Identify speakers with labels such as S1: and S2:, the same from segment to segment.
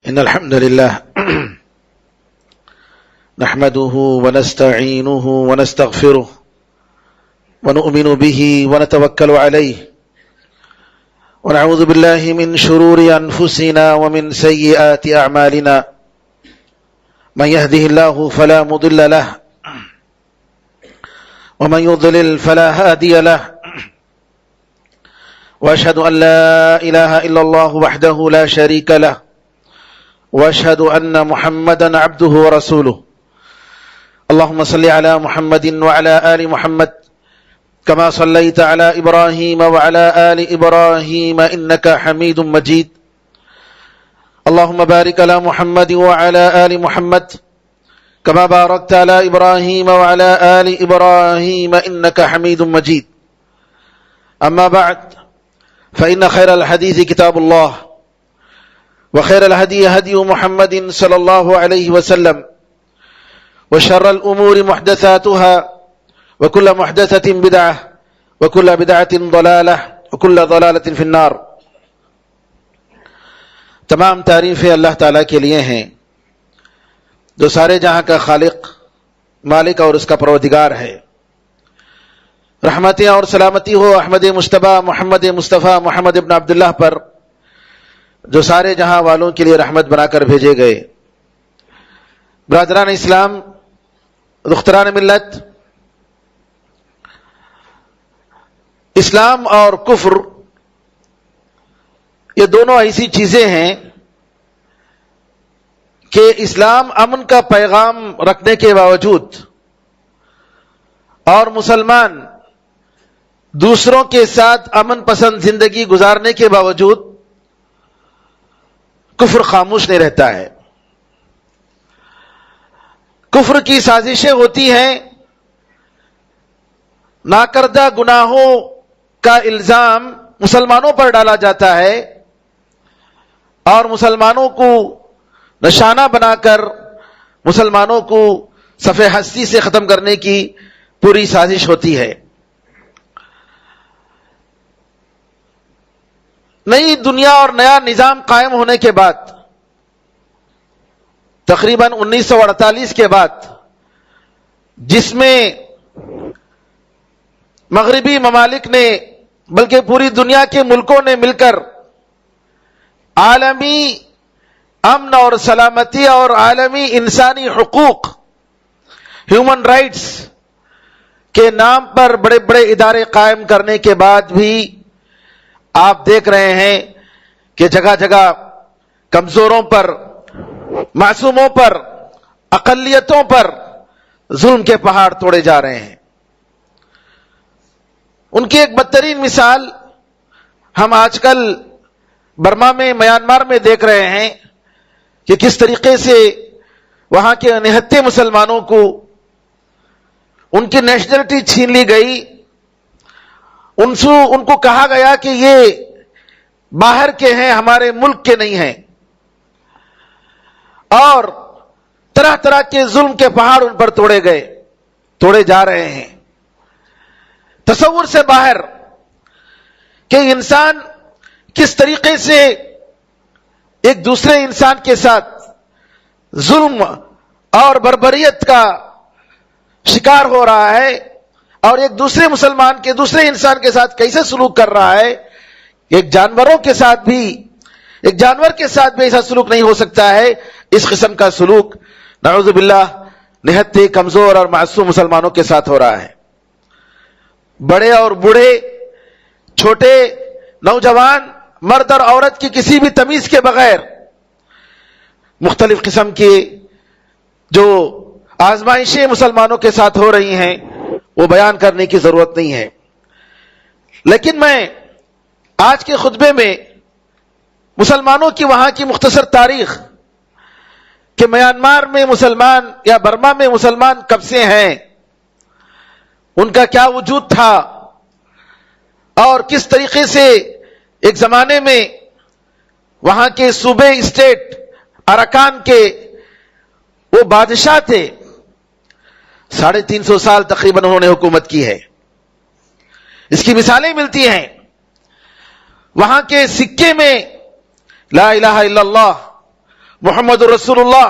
S1: إن الحمد لله نحمده ونستعينه ونستغفره ونؤمن به ونتوكل عليه ونعوذ بالله من شرور أنفسنا ومن سيئات أعمالنا من يهده الله فلا مضل له ومن يضلل فلا هادي له وأشهد أن لا إله إلا الله وحده لا شريك له وأشهد أن محمدا عبده ورسوله اللهم صل على محمد وعلى آل محمد كما صليت على إبراهيم وعلى آل إبراهيم إنك حميد مجيد اللهم بارك على محمد وعلى آل محمد كما باركت على إبراهيم وعلى آل إبراهيم إنك حميد مجيد أما بعد فإن خير الحديث كتاب الله وخير الهدي هدي محمد صلى الله عليه وسلم وشر الأمور محدثاتها وكل محدثة بدعة وكل بدعة ضلالة وكل ضلالة في النار. تمام تعریفیں اللہ تعالیٰ کے لیے ہیں جو سارے جہاں کا خالق، مالک اور اس کا پروردگار ہے. رحمتیں اور سلامتی ہو احمد مجتبیٰ محمد مصطفیٰ محمد ابن عبداللہ پر جو سارے جہاں والوں کے لیے رحمت بنا کر بھیجے گئے. برادران اسلام، دختران ملت، اسلام اور کفر یہ دونوں ایسی چیزیں ہیں کہ اسلام امن کا پیغام رکھنے کے باوجود اور مسلمان دوسروں کے ساتھ امن پسند زندگی گزارنے کے باوجود کفر خاموش نہیں رہتا ہے. کفر کی سازشیں ہوتی ہیں، ناکردہ گناہوں کا الزام مسلمانوں پر ڈالا جاتا ہے اور مسلمانوں کو نشانہ بنا کر مسلمانوں کو صفحہ ہستی سے ختم کرنے کی پوری سازش ہوتی ہے. نئی دنیا اور نیا نظام قائم ہونے کے بعد، تقریباً 1948 کے بعد، جس میں مغربی ممالک نے بلکہ پوری دنیا کے ملکوں نے مل کر عالمی امن اور سلامتی اور عالمی انسانی حقوق، ہیومن رائٹس کے نام پر بڑے بڑے ادارے قائم کرنے کے بعد بھی آپ دیکھ رہے ہیں کہ جگہ جگہ کمزوروں پر، معصوموں پر، اقلیتوں پر ظلم کے پہاڑ توڑے جا رہے ہیں. ان کی ایک بدترین مثال ہم آج کل برما میں، میانمار میں دیکھ رہے ہیں کہ کس طریقے سے وہاں کے نہتے مسلمانوں کو ان کی نیشنلٹی چھین لی گئی. ان کو کہا گیا کہ یہ باہر کے ہیں، ہمارے ملک کے نہیں ہیں، اور طرح طرح کے ظلم کے پہاڑ ان پر توڑے جا رہے ہیں. تصور سے باہر کہ انسان کس طریقے سے ایک دوسرے انسان کے ساتھ ظلم اور بربریت کا شکار ہو رہا ہے اور ایک دوسرے مسلمان کے دوسرے انسان کے ساتھ کیسے سلوک کر رہا ہے. ایک جانور کے ساتھ بھی ایسا سلوک نہیں ہو سکتا ہے. اس قسم کا سلوک نعوذ باللہ نہتے کمزور اور معصوم مسلمانوں کے ساتھ ہو رہا ہے. بڑے اور بوڑھے، چھوٹے، نوجوان، مرد اور عورت کی کسی بھی تمیز کے بغیر مختلف قسم کی جو آزمائشیں مسلمانوں کے ساتھ ہو رہی ہیں وہ بیان کرنے کی ضرورت نہیں ہے. لیکن میں آج کے خطبے میں مسلمانوں کی وہاں کی مختصر تاریخ کہ میانمار میں مسلمان یا برما میں مسلمان کب سے ہیں، ان کا کیا وجود تھا، اور کس طریقے سے ایک زمانے میں وہاں کے صوبے، اسٹیٹ، ارکان کے وہ بادشاہ تھے. 350 سال تقریباً انہوں نے حکومت کی ہے. اس کی مثالیں ملتی ہیں. وہاں کے سکے میں لا الہ الا اللہ محمد رسول اللہ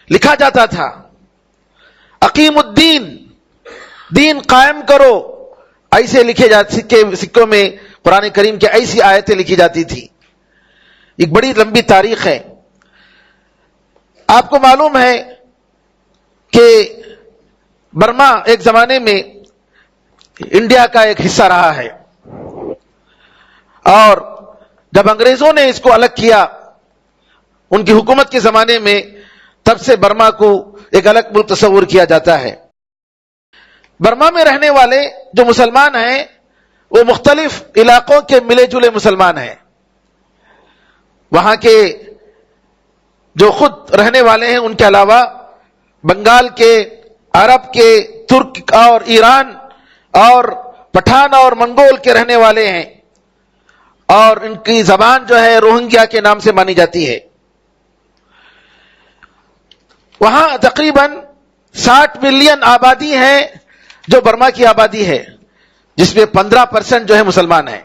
S1: لکھا جاتا تھا. اقیم الدین, دین قائم کرو, ایسے لکھے جاتے سکوں میں قرآن کریم کے ایسی آیتیں لکھی جاتی تھی. ایک بڑی لمبی تاریخ ہے. آپ کو معلوم ہے کہ برما ایک زمانے میں انڈیا کا ایک حصہ رہا ہے, اور جب انگریزوں نے اس کو الگ کیا ان کی حکومت کے زمانے میں, تب سے برما کو ایک الگ ملک تصور کیا جاتا ہے. برما میں رہنے والے جو مسلمان ہیں وہ مختلف علاقوں کے ملے جلے مسلمان ہیں. وہاں کے جو خود رہنے والے ہیں ان کے علاوہ بنگال کے, عرب کے, ترک اور ایران اور پٹھان اور منگول کے رہنے والے ہیں, اور ان کی زبان جو ہے روہنگیا کے نام سے مانی جاتی ہے. وہاں تقریباً 60 ملین آبادی ہے جو برما کی آبادی ہے, جس میں 15% جو ہے مسلمان ہیں.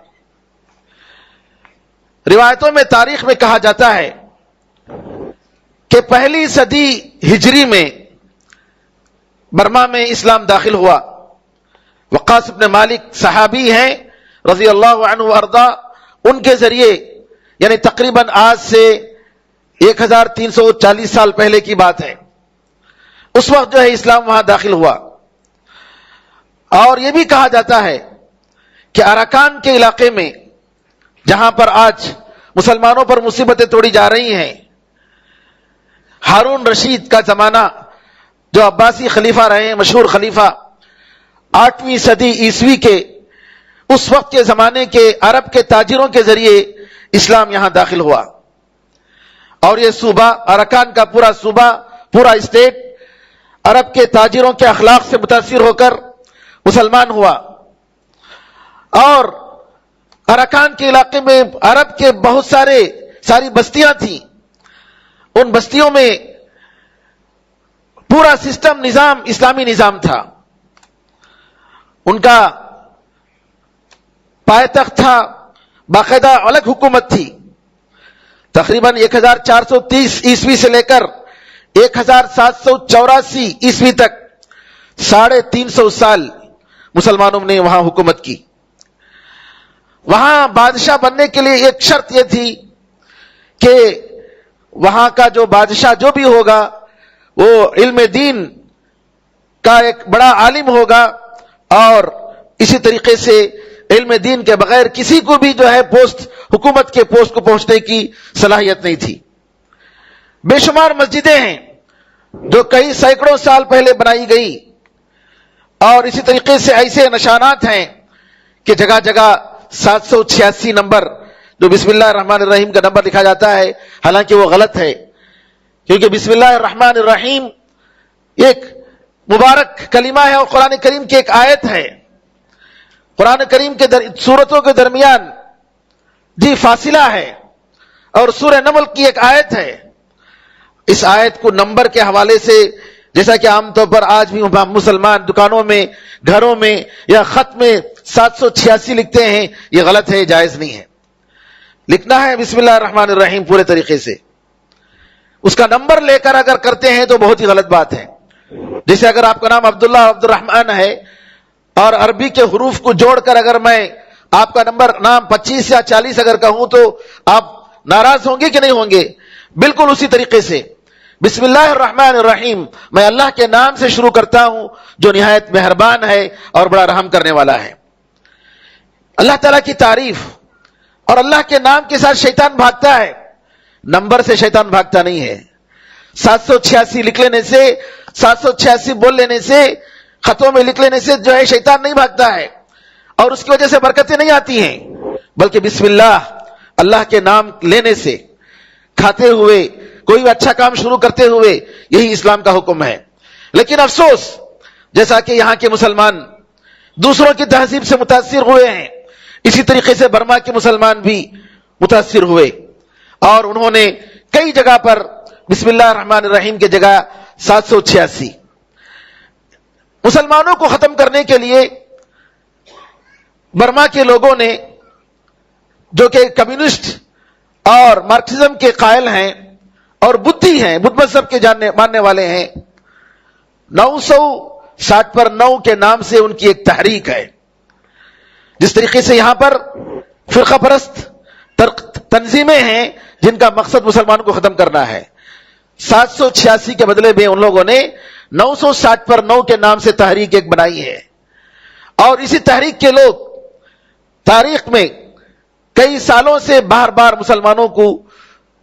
S1: روایتوں میں, تاریخ میں کہا جاتا ہے کہ پہلی صدی ہجری میں برما میں اسلام داخل ہوا. وقاص بن مالک صحابی ہیں رضی اللہ عنہ وارضا, ان کے ذریعے, یعنی تقریباً آج سے 1340 سال پہلے کی بات ہے, اس وقت جو ہے اسلام وہاں داخل ہوا. اور یہ بھی کہا جاتا ہے کہ اراکان کے علاقے میں جہاں پر آج مسلمانوں پر مصیبتیں توڑی جا رہی ہیں, ہارون رشید کا زمانہ جو عباسی خلیفہ رہے ہیں, مشہور خلیفہ, 8ویں صدی عیسوی کے اس وقت کے زمانے کے عرب کے تاجروں کے ذریعے اسلام یہاں داخل ہوا. اور یہ صوبہ, اراکان کا پورا صوبہ, پورا اسٹیٹ عرب کے تاجروں کے اخلاق سے متاثر ہو کر مسلمان ہوا. اور اراکان کے علاقے میں عرب کے بہت ساری بستیاں تھیں. ان بستیوں میں پورا سسٹم, نظام اسلامی نظام تھا. ان کا پائے تخت تھا, باقاعدہ الگ حکومت تھی. تقریباً 1430 عیسوی سے لے کر 1784 عیسوی تک 350 سال مسلمانوں نے وہاں حکومت کی. وہاں بادشاہ بننے کے لیے ایک شرط یہ تھی کہ وہاں کا جو بادشاہ جو بھی ہوگا وہ علم دین کا ایک بڑا عالم ہوگا, اور اسی طریقے سے علم دین کے بغیر کسی کو بھی جو ہے حکومت کے پوسٹ کو پہنچنے کی صلاحیت نہیں تھی. بے شمار مسجدیں ہیں جو کئی سینکڑوں سال پہلے بنائی گئی, اور اسی طریقے سے ایسے نشانات ہیں کہ جگہ جگہ 786 نمبر جو بسم اللہ الرحمن الرحیم کا نمبر لکھا جاتا ہے, حالانکہ وہ غلط ہے, کیونکہ بسم اللہ الرحمن الرحیم ایک مبارک کلمہ ہے اور قرآن کریم کی ایک آیت ہے. قرآن کریم کے سورتوں کے درمیان جی فاصلہ ہے, اور سورہ نمل کی ایک آیت ہے. اس آیت کو نمبر کے حوالے سے, جیسا کہ عام طور پر آج بھی مسلمان دکانوں میں, گھروں میں یا خط میں 786 لکھتے ہیں, یہ غلط ہے, جائز نہیں ہے. لکھنا ہے بسم اللہ الرحمن الرحیم پورے طریقے سے. اس کا نمبر لے کر اگر کرتے ہیں تو بہت ہی غلط بات ہے. جیسے اگر آپ کا نام عبداللہ عبد الرحمن ہے اور عربی کے حروف کو جوڑ کر اگر میں آپ کا نام 25 یا 40 اگر کہوں تو آپ ناراض ہوں گے کہ نہیں ہوں گے؟ بالکل اسی طریقے سے بسم اللہ الرحمن الرحیم, میں اللہ کے نام سے شروع کرتا ہوں جو نہایت مہربان ہے اور بڑا رحم کرنے والا ہے. اللہ تعالیٰ کی تعریف, اور اللہ کے نام کے ساتھ شیطان بھاگتا ہے, نمبر سے شیطان بھاگتا نہیں ہے. 786 لکھ لینے سے, 786 بول لینے سے, خطوں میں لکھ لینے سے جو ہے شیطان نہیں بھاگتا ہے, اور اس کی وجہ سے برکتیں نہیں آتی ہیں, بلکہ بسم اللہ, اللہ کے نام لینے سے, کھاتے ہوئے, کوئی بھی اچھا کام شروع کرتے ہوئے, یہی اسلام کا حکم ہے. لیکن افسوس, جیسا کہ یہاں کے مسلمان دوسروں کی تہذیب سے متاثر ہوئے ہیں, اسی طریقے سے برما کے مسلمان بھی متاثر ہوئے, اور انہوں نے کئی جگہ پر بسم اللہ الرحمن الرحیم کی جگہ 786. مسلمانوں کو ختم کرنے کے لیے برما کے لوگوں نے, جو کہ کمیونسٹ اور مارکسزم کے قائل ہیں, اور بدھی ہیں, بدھ مذہب کے ماننے والے ہیں. 960 پر 9 کے نام سے ان کی ایک تحریک ہے. جس طریقے سے یہاں پر فرقہ پرست تنظیمیں ہیں جن کا مقصد مسلمانوں کو ختم کرنا ہے, 786 کے بدلے میں ان لوگوں نے 960 پر 9 کے نام سے تحریک ایک بنائی ہے. اور اسی تحریک کے لوگ تاریخ میں کئی سالوں سے بار بار مسلمانوں کو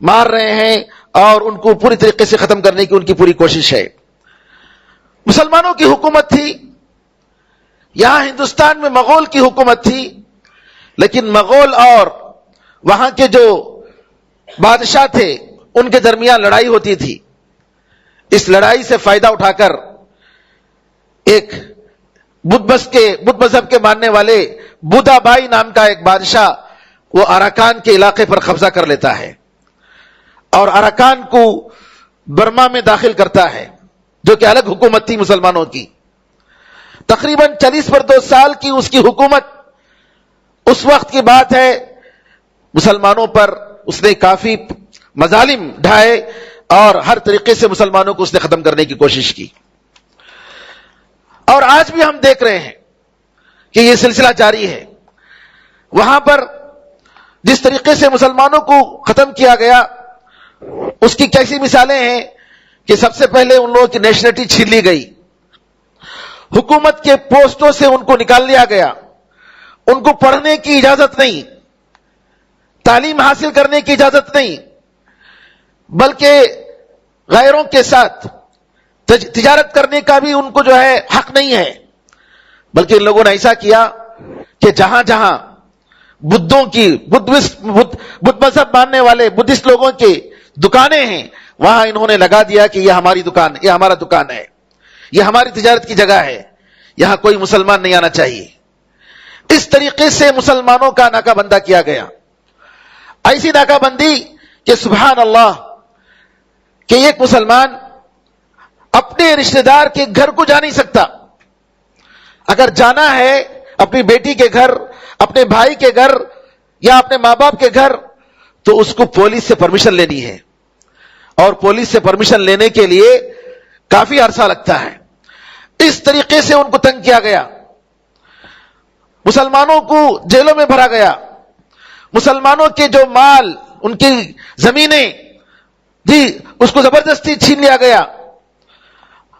S1: مار رہے ہیں اور ان کو پوری طریقے سے ختم کرنے کی ان کی پوری کوشش ہے. مسلمانوں کی حکومت تھی, یہاں ہندوستان میں مغول کی حکومت تھی, لیکن مغول اور وہاں کے جو بادشاہ تھے ان کے درمیان لڑائی ہوتی تھی. اس لڑائی سے فائدہ اٹھا کر ایک بدھ مذہب کے ماننے والے بودا بائی نام کا ایک بادشاہ وہ اراکان کے علاقے پر قبضہ کر لیتا ہے اور اراکان کو برما میں داخل کرتا ہے, جو کہ الگ حکومت تھی مسلمانوں کی. تقریباً 40 پر 2 سال کی اس کی حکومت, اس وقت کی بات ہے, مسلمانوں پر اس نے کافی مظالم ڈھائے اور ہر طریقے سے مسلمانوں کو اس نے ختم کرنے کی کوشش کی. اور آج بھی ہم دیکھ رہے ہیں کہ یہ سلسلہ جاری ہے. وہاں پر جس طریقے سے مسلمانوں کو ختم کیا گیا اس کی کیسی مثالیں ہیں کہ سب سے پہلے ان لوگوں کی نیشنلٹی چھین لی گئی, حکومت کے پوسٹوں سے ان کو نکال لیا گیا, ان کو پڑھنے کی اجازت نہیں, تعلیم حاصل کرنے کی اجازت نہیں, بلکہ غیروں کے ساتھ تجارت کرنے کا بھی ان کو جو ہے حق نہیں ہے. بلکہ ان لوگوں نے ایسا کیا کہ جہاں جہاں بدھ مذہب ماننے والے بدھسٹ لوگوں کی دکانیں ہیں وہاں انہوں نے لگا دیا کہ یہ ہماری دکان, یہ ہمارا دکان ہے, یہ ہماری تجارت کی جگہ ہے, یہاں کوئی مسلمان نہیں آنا چاہیے. اس طریقے سے مسلمانوں کا ناکہ بندہ کیا گیا. ایسی ناکہ بندی کہ سبحان اللہ کہ ایک مسلمان اپنے رشتہ دار کے گھر کو جا نہیں سکتا. اگر جانا ہے اپنی بیٹی کے گھر, اپنے بھائی کے گھر یا اپنے ماں باپ کے گھر, تو اس کو پولیس سے پرمیشن لینی ہے, اور پولیس سے پرمیشن لینے کے لیے کافی عرصہ لگتا ہے. اس طریقے سے ان کو تنگ کیا گیا, مسلمانوں کو جیلوں میں بھرا گیا, مسلمانوں کے جو مال, ان کی زمینیں جی اس کو زبردستی چھین لیا گیا.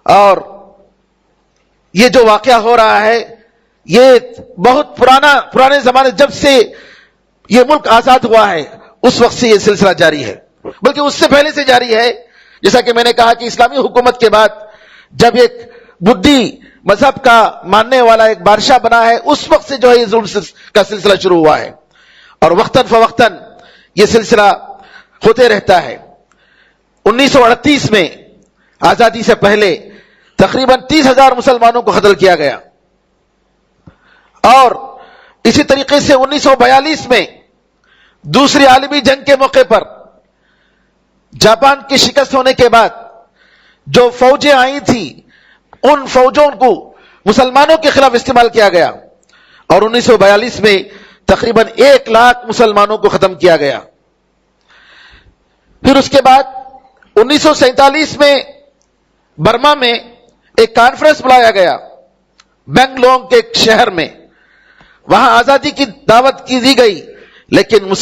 S1: اور یہ جو واقعہ ہو رہا ہے یہ بہت پرانے زمانے, جب سے یہ ملک آزاد ہوا ہے اس وقت سے یہ سلسلہ جاری ہے, بلکہ اس سے پہلے سے جاری ہے. جیسا کہ میں نے کہا کہ اسلامی حکومت کے بعد جب ایک بدھی مذہب کا ماننے والا ایک بادشاہ بنا ہے اس وقت سے جو ہے یہ ظلم کا سلسلہ شروع ہوا ہے, اور وقتاً فوقتاً یہ سلسلہ ہوتے رہتا ہے. 1938 میں آزادی سے پہلے تقریباً 30,000 مسلمانوں کو قتل کیا گیا, اور اسی طریقے سے 1942 میں دوسری عالمی جنگ کے موقع پر جاپان کی شکست ہونے کے بعد جو فوجیں آئی تھیں ان فوجوں کو مسلمانوں کے خلاف استعمال کیا گیا, اور 1942 میں تقریباً 1 لاکھ مسلمانوں کو ختم کیا گیا. پھر اس کے بعد 1947 میں برما میں ایک کانفرنس بلایا گیا بنگلونگ کے ایک شہر میں, وہاں آزادی کی دعوت کی دی گئی, لیکن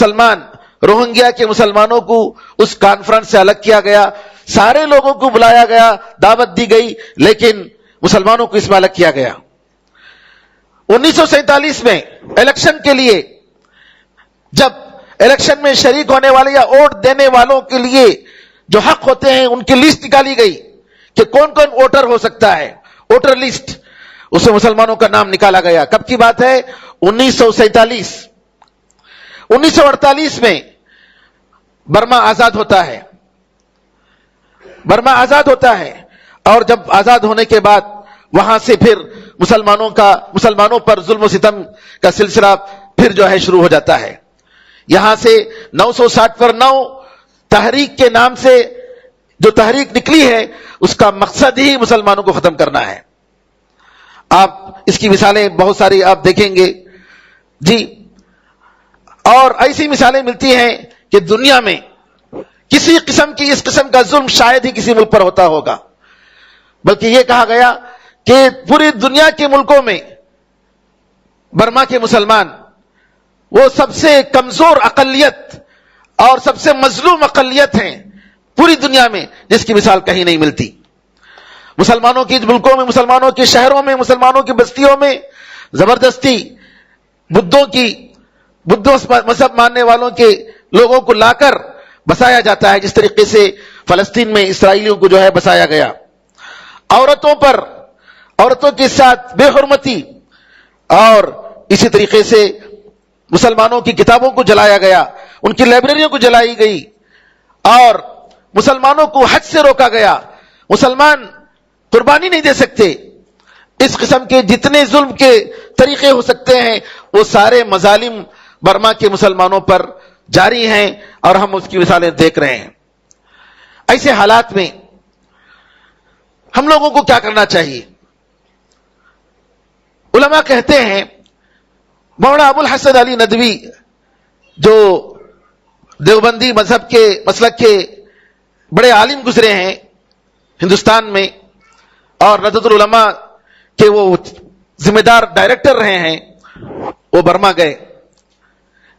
S1: روہنگیا کے مسلمانوں کو اس کانفرنس سے الگ کیا گیا. سارے لوگوں کو بلایا گیا, دعوت دی گئی, لیکن مسلمانوں کو اس میں الگ کیا گیا. 1947 میں الیکشن کے لیے جب الیکشن میں شریک ہونے والے یا ووٹ دینے والوں کے لیے جو حق ہوتے ہیں ان کی لسٹ نکالی گئی کہ کون کون ووٹر ہو سکتا ہے, ووٹر لسٹ, اس میں مسلمانوں کا نام نکالا گیا. کب کی بات ہے؟ 1947. 1948 میں برما آزاد ہوتا ہے. برما آزاد ہوتا ہے, اور جب آزاد ہونے کے بعد وہاں سے پھر مسلمانوں پر ظلم و ستم کا سلسلہ پھر جو ہے شروع ہو جاتا ہے. یہاں سے 960 پر 9 تحریک کے نام سے جو تحریک نکلی ہے اس کا مقصد ہی مسلمانوں کو ختم کرنا ہے. آپ اس کی مثالیں بہت ساری آپ دیکھیں گے جی, اور ایسی مثالیں ملتی ہیں کہ دنیا میں کسی قسم کی اس قسم کا ظلم شاید ہی کسی ملک پر ہوتا ہوگا، بلکہ یہ کہا گیا کہ پوری دنیا کے ملکوں میں برما کے مسلمان وہ سب سے کمزور اقلیت اور سب سے مظلوم اقلیت ہیں پوری دنیا میں، جس کی مثال کہیں نہیں ملتی۔ مسلمانوں کے ملکوں میں، مسلمانوں کے شہروں میں، مسلمانوں کی بستیوں میں زبردستی بدھ مذہب ماننے والوں کے لوگوں کو لا کر بسایا جاتا ہے، جس طریقے سے فلسطین میں اسرائیلیوں کو جو ہے بسایا گیا۔ عورتوں کے ساتھ بے حرمتی، اور اسی طریقے سے مسلمانوں کی کتابوں کو جلایا گیا، ان کی لائبریریوں کو جلائی گئی، اور مسلمانوں کو حج سے روکا گیا، مسلمان قربانی نہیں دے سکتے۔ اس قسم کے جتنے ظلم کے طریقے ہو سکتے ہیں وہ سارے مظالم برما کے مسلمانوں پر جاری ہیں، اور ہم اس کی مثالیں دیکھ رہے ہیں۔ ایسے حالات میں ہم لوگوں کو کیا کرنا چاہیے؟ علماء کہتے ہیں، مولانا ابو الحسن علی ندوی جو دیوبندی مذہب کے مسلک کے بڑے عالم گزرے ہیں ہندوستان میں، اور ندوۃ العلماء کے وہ ذمہ دار ڈائریکٹر رہے ہیں، وہ برما گئے۔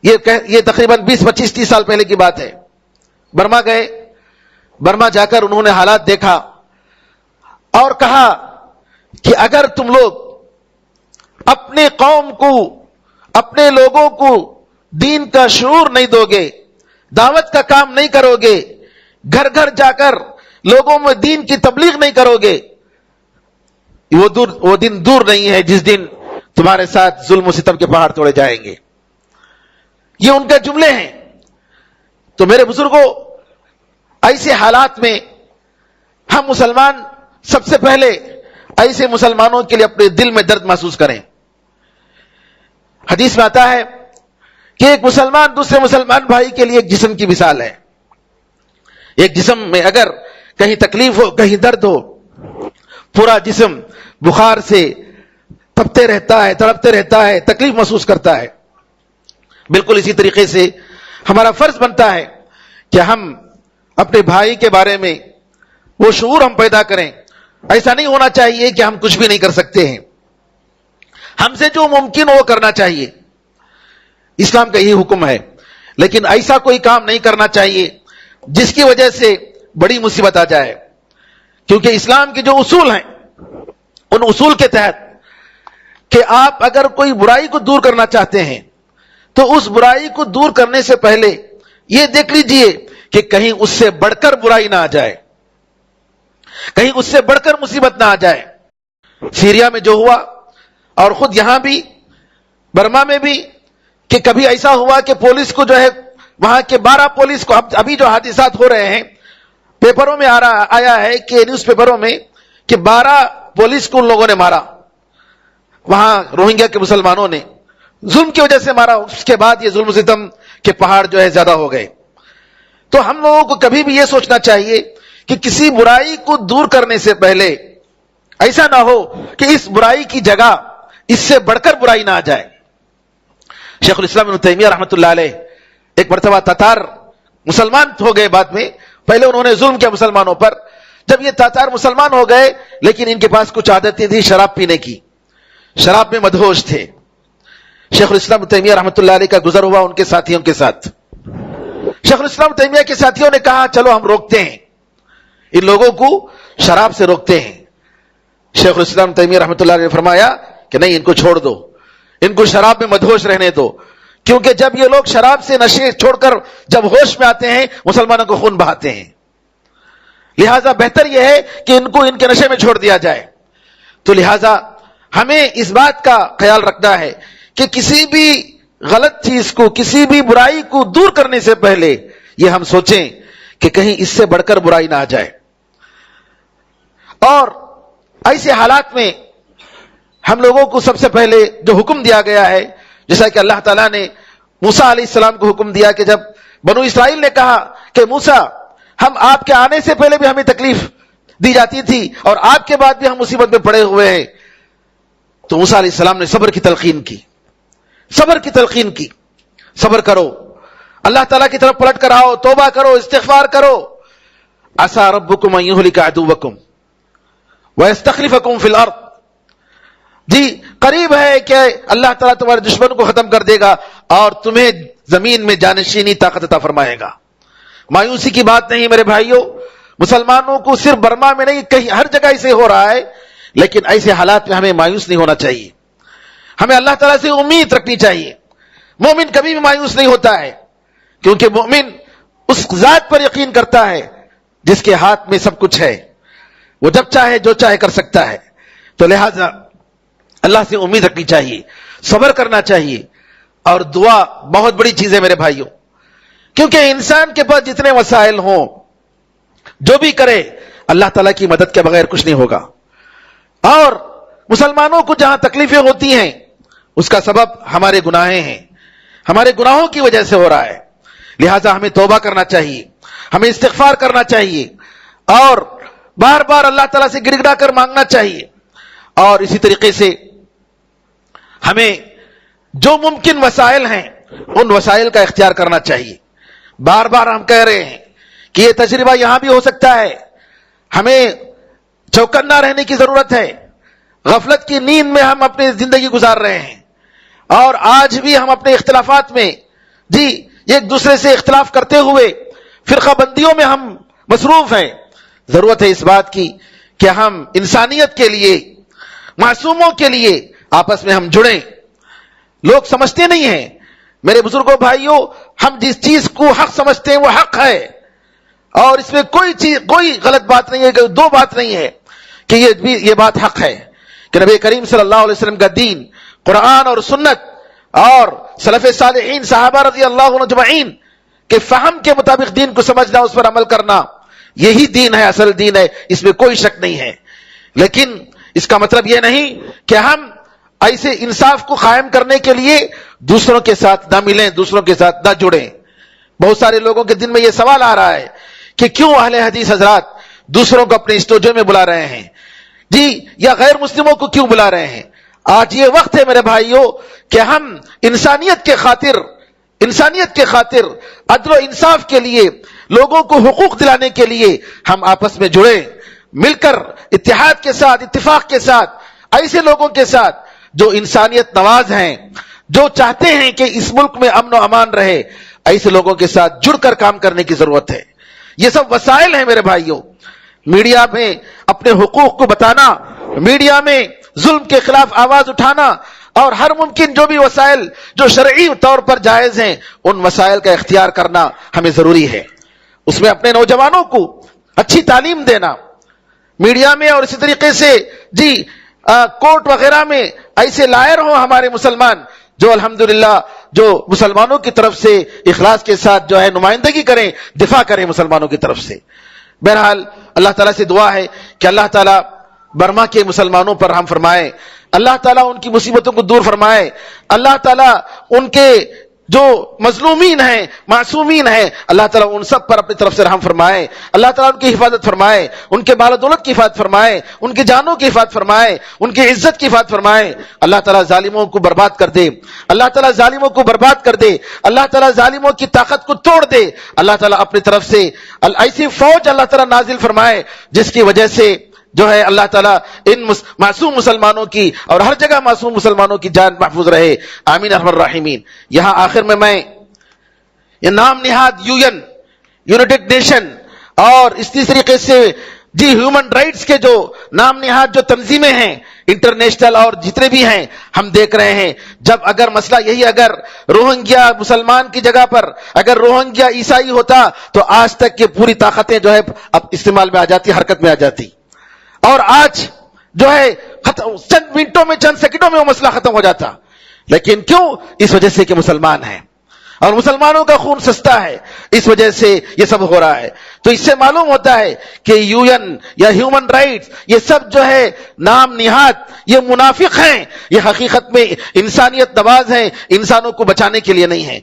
S1: یہ تقریباً 20-25-30 سال پہلے کی بات ہے۔ برما گئے، برما جا کر انہوں نے حالات دیکھا اور کہا کہ اگر تم لوگ اپنے قوم کو، اپنے لوگوں کو دین کا شعور نہیں دو گے، دعوت کا کام نہیں کرو گے، گھر گھر جا کر لوگوں میں دین کی تبلیغ نہیں کرو گے، وہ دن دور نہیں ہے جس دن تمہارے ساتھ ظلم و ستم کے پہاڑ توڑے جائیں گے۔ یہ ان کے جملے ہیں۔ تو میرے بزرگوں، ایسے حالات میں ہم مسلمان سب سے پہلے ایسے مسلمانوں کے لیے اپنے دل میں درد محسوس کریں۔ حدیث میں آتا ہے کہ ایک مسلمان دوسرے مسلمان بھائی کے لیے ایک جسم کی مثال ہے۔ ایک جسم میں اگر کہیں تکلیف ہو، کہیں درد ہو، پورا جسم بخار سے تپتے رہتا ہے، تڑپتے رہتا ہے، تکلیف محسوس کرتا ہے۔ بالکل اسی طریقے سے ہمارا فرض بنتا ہے کہ ہم اپنے بھائی کے بارے میں وہ شعور ہم پیدا کریں۔ ایسا نہیں ہونا چاہیے کہ ہم کچھ بھی نہیں کر سکتے ہیں، ہم سے جو ممکن ہو وہ کرنا چاہیے، اسلام کا یہی حکم ہے۔ لیکن ایسا کوئی کام نہیں کرنا چاہیے جس کی وجہ سے بڑی مصیبت آ جائے، کیونکہ اسلام کے جو اصول ہیں، ان اصول کے تحت کہ آپ اگر کوئی برائی کو دور کرنا چاہتے ہیں تو اس برائی کو دور کرنے سے پہلے یہ دیکھ لیجئے کہ کہیں اس سے بڑھ کر برائی نہ آ جائے، کہیں اس سے بڑھ کر مصیبت نہ آ جائے۔ سیریا میں جو ہوا، اور خود یہاں بھی برما میں بھی، کہ کبھی ایسا ہوا کہ پولیس کو جو ہے وہاں کے 12 پولیس کو، ابھی جو حادثات ہو رہے ہیں پیپروں میں آیا ہے کہ نیوز پیپروں میں کہ 12 پولیس کو ان لوگوں نے مارا، وہاں روہنگیا کے مسلمانوں نے ظلم کی وجہ سے مارا۔ اس کے بعد یہ ظلم و ستم کے پہاڑ جو ہے زیادہ ہو گئے۔ تو ہم لوگوں کو کبھی بھی یہ سوچنا چاہیے کہ کسی برائی کو دور کرنے سے پہلے ایسا نہ ہو کہ اس برائی کی جگہ اس سے بڑھ کر برائی نہ آ جائے۔ شیخ الاسلام ابن تیمیہ رحمۃ اللہ علیہ ایک مرتبہ تاتار مسلمان ہو گئے، بعد میں پہلے انہوں نے ظلم کیا مسلمانوں پر۔ جب یہ تاتار مسلمان ہو گئے لیکن ان کے پاس کچھ عادتیں تھی شراب پینے کی، شراب میں مدہوش تھے۔ شیخ الاسلام ابن تیمیہ رحمۃ اللہ علیہ کا گزر ہوا ان کے ساتھیوں کے ساتھ۔ شیخ الاسلام ابن تیمیہ کے ساتھیوں نے کہا چلو ہم روکتے ہیں، ان لوگوں کو شراب سے روکتے ہیں۔ شیخ الاسلام ابن تیمیہ رحمۃ اللہ علیہ نے فرمایا کہ نہیں، ان کو چھوڑ دو، ان کو شراب میں مدہوش رہنے دو، کیونکہ جب یہ لوگ شراب سے نشے چھوڑ کر جب ہوش میں آتے ہیں مسلمانوں کو خون بہاتے ہیں، لہذا بہتر یہ ہے کہ ان کو ان کے نشے میں چھوڑ دیا جائے۔ تو لہذا ہمیں اس بات کا خیال رکھنا ہے کہ کسی بھی غلط چیز کو، کسی بھی برائی کو دور کرنے سے پہلے یہ ہم سوچیں کہ کہیں اس سے بڑھ کر برائی نہ آ جائے۔ اور ایسے حالات میں ہم لوگوں کو سب سے پہلے جو حکم دیا گیا ہے، جیسا کہ اللہ تعالیٰ نے موسیٰ علیہ السلام کو حکم دیا کہ جب بنو اسرائیل نے کہا کہ موسیٰ ہم آپ کے آنے سے پہلے بھی ہمیں تکلیف دی جاتی تھی اور آپ کے بعد بھی ہم مصیبت میں پڑے ہوئے ہیں، تو موسیٰ علیہ السلام نے صبر کی تلقین کی، صبر کی تلقین کی، صبر کرو، اللہ تعالیٰ کی طرف پلٹ کر آؤ, توبہ کرو, استغفار کرو. عسى ربكم ان يهلك عدوكم ويستخلفكم في الارض. جی قریب ہے کہ اللہ تعالیٰ تمہارے دشمن کو ختم کر دے گا اور تمہیں زمین میں جانشینی طاقت عطا فرمائے گا. مایوسی کی بات نہیں میرے بھائیوں, مسلمانوں کو صرف برما میں نہیں, کہیں ہر جگہ ایسے ہو رہا ہے, لیکن ایسے حالات میں ہمیں مایوس نہیں ہونا چاہیے. ہمیں اللہ تعالیٰ سے امید رکھنی چاہیے. مومن کبھی بھی مایوس نہیں ہوتا ہے, کیونکہ مومن اس ذات پر یقین کرتا ہے جس کے ہاتھ میں سب کچھ ہے, وہ جب چاہے جو چاہے کر سکتا ہے. تو لہذا اللہ سے امید رکھنی چاہیے, صبر کرنا چاہیے, اور دعا بہت بڑی چیز ہے میرے بھائیوں. کیونکہ انسان کے پاس جتنے وسائل ہوں, جو بھی کرے, اللہ تعالیٰ کی مدد کے بغیر کچھ نہیں ہوگا. اور مسلمانوں کو جہاں تکلیفیں ہوتی ہیں اس کا سبب ہمارے گناہیں ہیں, ہمارے گناہوں کی وجہ سے ہو رہا ہے. لہذا ہمیں توبہ کرنا چاہیے, ہمیں استغفار کرنا چاہیے, اور بار بار اللہ تعالیٰ سے گڑ گڑا کر مانگنا چاہیے. اور اسی طریقے سے ہمیں جو ممکن وسائل ہیں ان وسائل کا اختیار کرنا چاہیے. بار بار ہم کہہ رہے ہیں کہ یہ تجربہ یہاں بھی ہو سکتا ہے. ہمیں چوکنا رہنے کی ضرورت ہے. غفلت کی نیند میں ہم اپنی زندگی گزار رہے ہیں, اور آج بھی ہم اپنے اختلافات میں جی ایک دوسرے سے اختلاف کرتے ہوئے فرقہ بندیوں میں ہم مصروف ہیں. ضرورت ہے اس بات کی کہ ہم انسانیت کے لیے, معصوموں کے لیے آپس میں ہم جڑیں. لوگ سمجھتے نہیں ہیں میرے بزرگوں بھائیوں, ہم جس چیز کو حق سمجھتے ہیں وہ حق ہے, اور اس میں کوئی غلط بات نہیں ہے, دو بات نہیں ہے کہ یہ بات حق ہے کہ نبی کریم صلی اللہ علیہ وسلم کا دین, قرآن اور سنت اور سلف صالحین صحابہ رضی اللہ عنہ اجمعین کے فہم کے مطابق دین کو سمجھنا, اس پر عمل کرنا, یہی دین ہے, اصل دین ہے, اس میں کوئی شک نہیں ہے. لیکن اس کا مطلب یہ نہیں کہ ہم ایسے انصاف کو قائم کرنے کے لیے دوسروں کے ساتھ نہ ملیں, دوسروں کے ساتھ نہ جڑیں. بہت سارے لوگوں کے دل میں یہ سوال آ رہا ہے کہ کیوں اہل حدیث حضرات دوسروں کو اپنے اسٹوڈیو میں بلا رہے ہیں جی, یا غیر مسلموں کو کیوں بلا رہے ہیں. آج یہ وقت ہے میرے بھائیوں کہ ہم انسانیت کے خاطر عدل و انصاف کے لیے, لوگوں کو حقوق دلانے کے لیے ہم آپس میں جڑیں, مل کر اتحاد کے ساتھ, اتفاق کے ساتھ, ایسے لوگوں کے ساتھ جو انسانیت نواز ہیں, جو چاہتے ہیں کہ اس ملک میں امن و امان رہے, ایسے لوگوں کے ساتھ جڑ کر کام کرنے کی ضرورت ہے. یہ سب وسائل ہیں میرے بھائیوں. میڈیا میں اپنے حقوق کو بتانا, میڈیا میں ظلم کے خلاف آواز اٹھانا, اور ہر ممکن جو بھی وسائل جو شرعی طور پر جائز ہیں ان وسائل کا اختیار کرنا ہمیں ضروری ہے. اس میں اپنے نوجوانوں کو اچھی تعلیم دینا, میڈیا میں, اور اسی طریقے سے جی کورٹ وغیرہ میں ایسے لائر ہوں ہمارے مسلمان جو الحمدللہ جو مسلمانوں کی طرف سے اخلاص کے ساتھ جو ہے نمائندگی کریں, دفاع کریں مسلمانوں کی طرف سے. بہرحال اللہ تعالیٰ سے دعا ہے کہ اللہ تعالیٰ برما کے مسلمانوں پر رحم فرمائے, اللہ تعالیٰ ان کی مصیبتوں کو دور فرمائے, اللہ تعالیٰ ان کے جو مظلومین ہیں, معصومین ہیں, اللہ تعالیٰ ان سب پر اپنی طرف سے رحم فرمائے, اللہ تعالیٰ ان کی حفاظت فرمائے, ان کے مال و دولت کی حفاظت فرمائے, ان کی جانوں کی حفاظت فرمائے, ان کی عزت کی حفاظت فرمائے. اللہ تعالیٰ ظالموں کو برباد کر دے, اللہ تعالیٰ ظالموں کو برباد کر دے, اللہ تعالیٰ ظالموں کی طاقت کو توڑ دے. اللہ تعالیٰ اپنی طرف سے ایسی فوج اللہ تعالیٰ نازل فرمائے جس کی وجہ سے جو ہے اللہ تعالیٰ ان معصوم مسلمانوں کی اور ہر جگہ معصوم مسلمانوں کی جان محفوظ رہے. آمین ارحم الراحمین. یہاں آخر میں یہ نام نہاد UN, یونائٹڈ نیشن, اور اسی طریقے سے جی ہیومن رائٹس کے جو نام نہاد جو تنظیمیں ہیں انٹرنیشنل اور جتنے بھی ہیں, ہم دیکھ رہے ہیں جب اگر مسئلہ یہی اگر روہنگیا مسلمان کی جگہ پر اگر روہنگیا عیسائی ہوتا تو آج تک یہ پوری طاقتیں جو ہے اب استعمال میں آ جاتی, حرکت میں آ جاتی, اور آج جو ہے چند منٹوں میں چند سیکنڈوں میں وہ مسئلہ ختم ہو جاتا. لیکن کیوں؟ اس وجہ سے کہ مسلمان ہیں اور مسلمانوں کا خون سستا ہے, اس وجہ سے یہ سب ہو رہا ہے. تو اس سے معلوم ہوتا ہے کہ UN یا ہیومن رائٹس یہ سب جو ہے نام نہاد یہ منافق ہیں, یہ حقیقت میں انسانیت نواز ہیں, انسانوں کو بچانے کے لیے نہیں ہیں.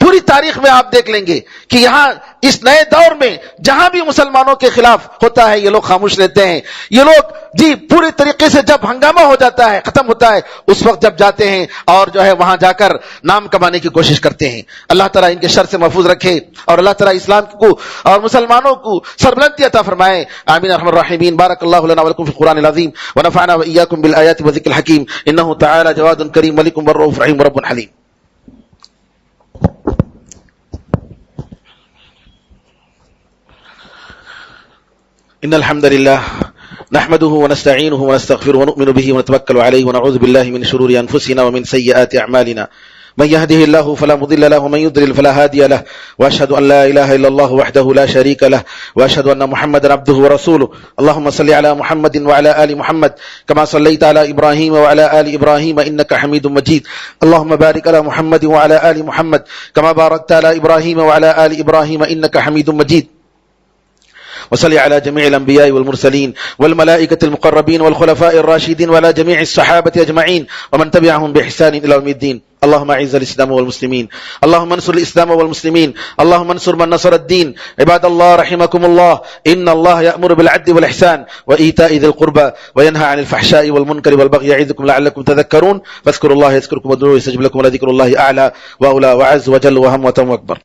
S1: پوری تاریخ میں آپ دیکھ لیں گے کہ یہاں اس نئے دور میں جہاں بھی مسلمانوں کے خلاف ہوتا ہے یہ لوگ خاموش رہتے ہیں. یہ لوگ جی پوری طریقے سے جب ہنگامہ ہو جاتا ہے, ختم ہوتا ہے, اس وقت جب جاتے ہیں اور جو ہے وہاں جا کر نام کمانے کی کوشش کرتے ہیں. اللہ تعالیٰ ان کے شر سے محفوظ رکھے اور اللہ تعالیٰ اسلام کو اور مسلمانوں کو سربلندی عطا فرمائے. آمین ارحم الراحمین. بارک اللہ لنا ولکم فی القرآن العظیم ونفعنا وإیاکم بالآیات والذکر الحکیم. انہ تعالی جواد کریم ملک رؤوف رحیم رب حلیم. ان الحمد لله نحمده ونستعينه ونستغفره ونؤمن به ونتوكل عليه ونعوذ بالله من شرور انفسنا ومن سيئات اعمالنا. من يهده الله فلا مضل له ومن يضلل فلا هادي له واشهد ان لا اله الا الله وحده لا شريك له واشهد ان محمدا عبده ورسوله. اللهم صل على محمد وعلى ال محمد كما صليت على ابراهيم وعلى ال ابراهيم انك حميد مجيد. اللهم بارك على محمد وعلى ال محمد كما باركت على ابراهيم وعلى ال ابراهيم انك حميد مجيد. وصل على جميع الأنبياء والمرسلين والملائكة المقربين والخلفاء الراشدين وعلى جميع الصحابة أجمعين ومن تبعهم بإحسان إلى يوم الدين. اللهم اعز الإسلام والمسلمين. اللهم انصر الإسلام والمسلمين. اللهم انصر من نصر الدين. عباد الله رحمكم الله إن الله يأمر بالعدل والإحسان وإيتاء ذي القربى وينهى عن الفحشاء والمنكر والبغي يعظكم لعلكم تذكرون. فاذكروا الله يذكركم وادعوه يستجب لكم ولذكر الله أعلى وأولى وعز وجل وهم وتم أكبر.